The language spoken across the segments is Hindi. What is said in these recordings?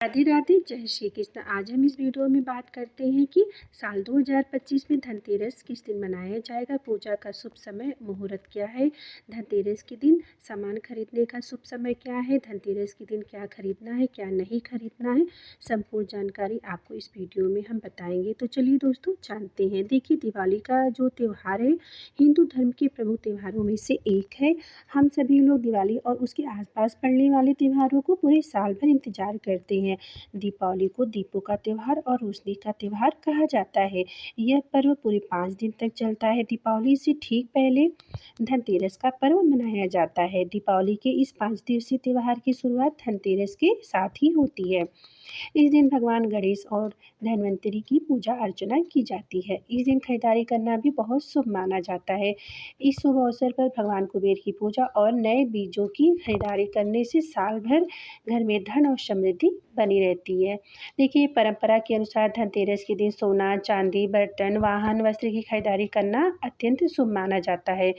राधे राधे, जय श्री कृष्ण। आज हम इस वीडियो में बात करते हैं कि साल 2025 में धनतेरस किस दिन मनाया जाएगा, पूजा का शुभ समय मुहूर्त क्या है, धनतेरस के दिन सामान खरीदने का शुभ समय क्या है, धनतेरस के दिन क्या खरीदना है क्या नहीं खरीदना है, संपूर्ण जानकारी आपको इस वीडियो में हम बताएंगे। तो चलिए दोस्तों जानते हैं। देखिए, दिवाली का जो त्यौहार है हिंदू धर्म के प्रमुख त्योहारों में से एक है। हम सभी लोग दिवाली और उसके आसपास पड़ने वाले त्योहारों को पूरे साल भर इंतजार करते हैं। दीपावली को दीपों का त्यौहार और रोशनी का त्यौहार कहा जाता है। यह पर्व पूरे 5 दिन तक चलता है। दीपावली से ठीक पहले धनतेरस का पर्व मनाया जाता है। दीपावली के इस 5 दिवसीय त्यौहार की शुरुआत धनतेरस के साथ ही होती है। इस दिन भगवान गणेश और धन्वंतरि की पूजा अर्चना की जाती है। इस दिन खरीदारी करना भी बहुत शुभ माना जाता है। इस शुभ अवसर पर भगवान कुबेर की पूजा और नए बीजों की खरीदारी करने से साल भर घर में धन और समृद्धि बनी रहती है। देखिए, परंपरा के अनुसार धनतेरस के दिन सोना, चांदी, बर्तन, वाहन, वस्त्र की खरीदारी करना अत्यंत शुभ माना जाता है।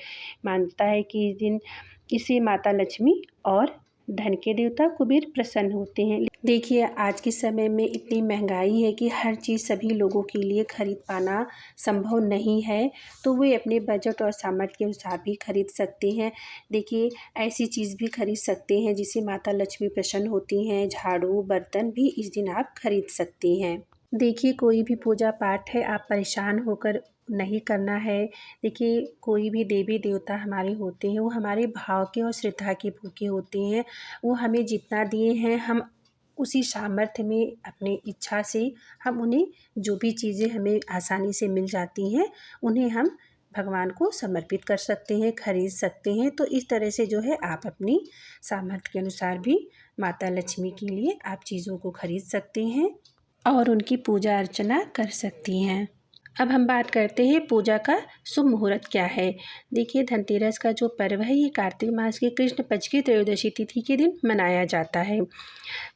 मानता है कि इस दिन इससे माता लक्ष्मी और धन के देवता कुबेर प्रसन्न होते हैं। देखिए, आज के समय में इतनी महंगाई है कि हर चीज़ सभी लोगों के लिए खरीद पाना संभव नहीं है, तो वे अपने बजट और सामर्थ्य के अनुसार भी खरीद सकते हैं। देखिए, ऐसी चीज़ भी खरीद सकते हैं जिससे माता लक्ष्मी प्रसन्न होती हैं। झाड़ू, बर्तन भी इस दिन आप खरीद सकते हैं। देखिए, कोई भी पूजा पाठ है, आप परेशान होकर नहीं करना है। देखिए, कोई भी देवी देवता हमारे होते हैं, वो हमारे भाव के और श्रद्धा के भूखे होते हैं। वो हमें जितना दिए हैं, हम उसी सामर्थ्य में अपनी इच्छा से हम उन्हें जो भी चीज़ें हमें आसानी से मिल जाती हैं, उन्हें हम भगवान को समर्पित कर सकते हैं, खरीद सकते हैं। तो इस तरह से जो है आप अपनी सामर्थ्य के अनुसार भी माता लक्ष्मी के लिए आप चीज़ों को खरीद सकते हैं और उनकी पूजा अर्चना कर सकती हैं। अब हम बात करते हैं पूजा का शुभ मुहूर्त क्या है। देखिए, धनतेरस का जो पर्व है ये कार्तिक मास के कृष्ण पक्ष की त्रयोदशी तिथि के दिन मनाया जाता है।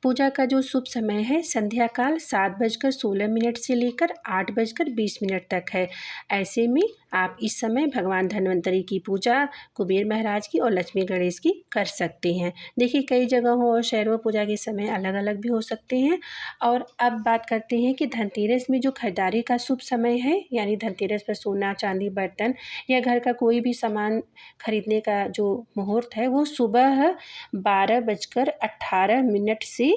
पूजा का जो शुभ समय है संध्या काल 7:16 से लेकर 8:20 तक है। ऐसे में आप इस समय भगवान धन्वंतरि की पूजा, कुबेर महाराज की और लक्ष्मी गणेश की कर सकते हैं। देखिए, कई जगहों और शहरों में पूजा के समय अलग अलग भी हो सकते हैं। और अब बात करते हैं कि धनतेरस में जो खरीदारी का शुभ समय है, यानी धनतेरस पर सोना, चांदी, बर्तन या घर का कोई भी सामान खरीदने का जो मुहूर्त है वो सुबह 12:18 से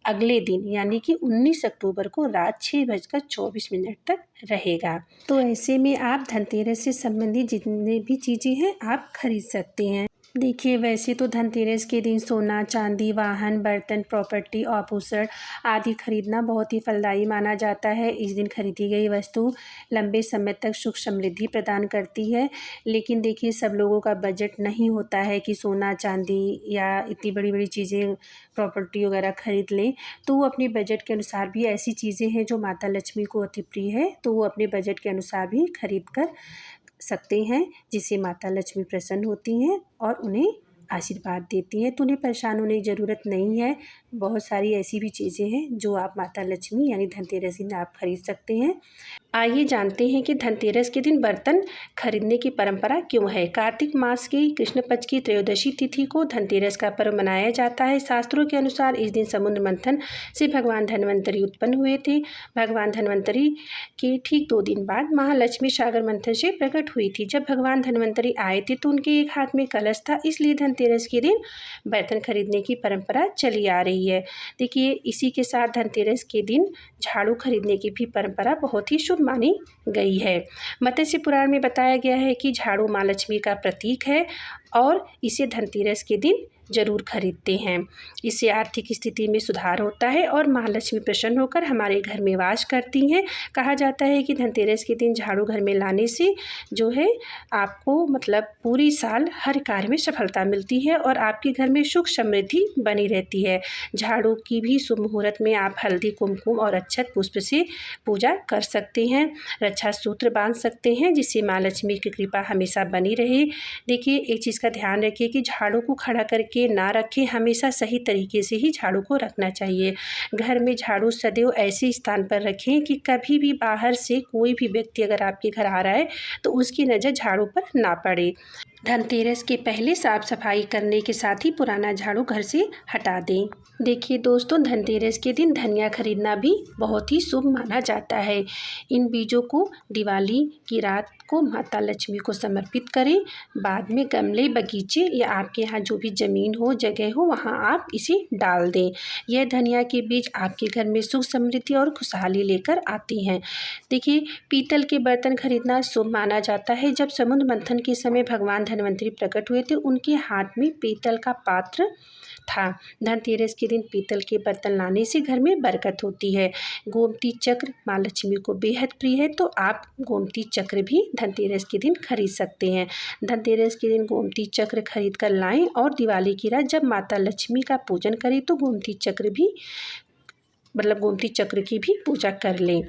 अगले दिन यानी कि 19 अक्टूबर को रात 6:24 तक रहेगा। तो ऐसे में आप धनतेरस से संबंधित जितने भी चीज़ें हैं आप खरीद सकते हैं। देखिए, वैसे तो धनतेरस के दिन सोना, चांदी, वाहन, बर्तन, प्रॉपर्टी, आभूषण आदि खरीदना बहुत ही फलदायी माना जाता है। इस दिन खरीदी गई वस्तु लंबे समय तक सुख समृद्धि प्रदान करती है। लेकिन देखिए, सब लोगों का बजट नहीं होता है कि सोना, चांदी या इतनी बड़ी बड़ी चीज़ें, प्रॉपर्टी वगैरह खरीद लें। तो वो अपने बजट के अनुसार भी ऐसी चीज़ें हैं जो माता लक्ष्मी को अति प्रिय है, तो वो अपने बजट के अनुसार भी खरीद कर सकते हैं, जिससे माता लक्ष्मी प्रसन्न होती हैं और उन्हें आशीर्वाद देती हैं। तो उन्हें परेशान होने की ज़रूरत नहीं है। बहुत सारी ऐसी भी चीज़ें हैं जो आप माता लक्ष्मी यानी धनतेरस दिन आप खरीद सकते हैं। आइए जानते हैं कि धनतेरस के दिन बर्तन खरीदने की परंपरा क्यों है। कार्तिक मास की कृष्ण पक्ष की त्रयोदशी तिथि को धनतेरस का पर्व मनाया जाता है। शास्त्रों के अनुसार इस दिन समुद्र मंथन से भगवान धन्वंतरि उत्पन्न हुए थे। भगवान धन्वंतरि के ठीक 2 दिन बाद महालक्ष्मी सागर मंथन से प्रकट हुई थी। जब भगवान धन्वंतरि आए थे तो उनके एक हाथ में कलश था, इसलिए धनतेरस के दिन बर्तन खरीदने की परंपरा चली आ रही है। देखिए, इसी के साथ धनतेरस के दिन झाड़ू खरीदने की भी परंपरा बहुत ही शुभ मानी गई है। मत्स्य पुराण में बताया गया है कि झाड़ू माँ लक्ष्मी का प्रतीक है और इसे धनतेरस के दिन जरूर खरीदते हैं। इससे आर्थिक स्थिति में सुधार होता है और महालक्ष्मी प्रसन्न होकर हमारे घर में वास करती हैं। कहा जाता है कि धनतेरस के दिन झाड़ू घर में लाने से जो है आपको मतलब पूरी साल हर कार्य में सफलता मिलती है और आपके घर में सुख समृद्धि बनी रहती है। झाड़ू की भी शुभ मुहूर्त में आप हल्दी, कुमकुम और अक्षत पुष्प से पूजा कर सकते हैं। रक्षा सूत्र बांध सकते हैं जिससे माँ लक्ष्मी की कृपा हमेशा बनी रहे। देखिए, एक चीज़ का ध्यान रखिए कि झाड़ू को खड़ा करके ना रखें, हमेशा सही तरीके से ही झाड़ू को रखना चाहिए। घर में झाड़ू सदैव ऐसे स्थान पर रखें कि कभी भी बाहर से कोई भी व्यक्ति अगर आपके घर आ रहा है तो उसकी नज़र झाड़ू पर ना पड़े। धनतेरस के पहले साफ सफाई करने के साथ ही पुराना झाड़ू घर से हटा दें। देखिए दोस्तों, धनतेरस के दिन धनिया खरीदना भी बहुत ही शुभ माना जाता है। इन बीजों को दिवाली की रात को माता लक्ष्मी को समर्पित करें। बाद में गमले, बगीचे या आपके यहाँ जो भी ज़मीन हो, जगह हो, वहाँ आप इसे डाल दें। यह धनिया के बीज आपके घर में सुख, समृद्धि और खुशहाली लेकर आती हैं। देखिए, पीतल के बर्तन खरीदना शुभ माना जाता है। जब समुद्र मंथन के समय भगवान धन्वंतरि प्रकट हुए थे, उनके हाथ में पीतल का पात्र था। धनतेरस के दिन पीतल के बर्तन लाने से घर में बरकत होती है। गोमती चक्र माँ लक्ष्मी को बेहद प्रिय है, तो आप गोमती चक्र भी धनतेरस के दिन खरीद सकते हैं। धनतेरस के दिन गोमती चक्र खरीद कर लाएं और दिवाली की रात जब माता लक्ष्मी का पूजन करें तो गोमती चक्र की भी पूजा कर लें।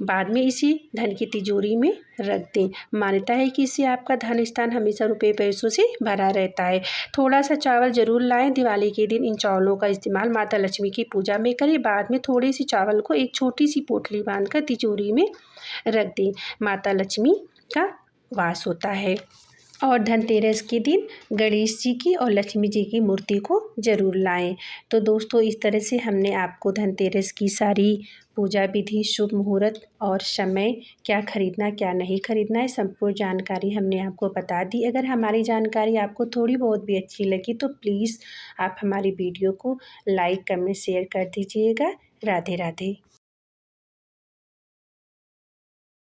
बाद में इसे धन की तिजोरी में रख दें। मान्यता है कि इससे आपका धन स्थान हमेशा रुपये पैसों से भरा रहता है। थोड़ा सा चावल जरूर लाएं। दिवाली के दिन इन चावलों का इस्तेमाल माता लक्ष्मी की पूजा में करें। बाद में थोड़े से चावल को एक छोटी सी पोटली बांधकर तिजोरी में रख दें। माता लक्ष्मी का वास होता है। और धनतेरस के दिन गणेश जी की और लक्ष्मी जी की मूर्ति को ज़रूर लाएं। तो दोस्तों, इस तरह से हमने आपको धनतेरस की सारी पूजा विधि, शुभ मुहूर्त और समय, क्या खरीदना क्या नहीं खरीदना है, संपूर्ण जानकारी हमने आपको बता दी। अगर हमारी जानकारी आपको थोड़ी बहुत भी अच्छी लगी तो प्लीज़ आप हमारी वीडियो को लाइक, कमेंट, शेयर कर दीजिएगा। राधे राधे।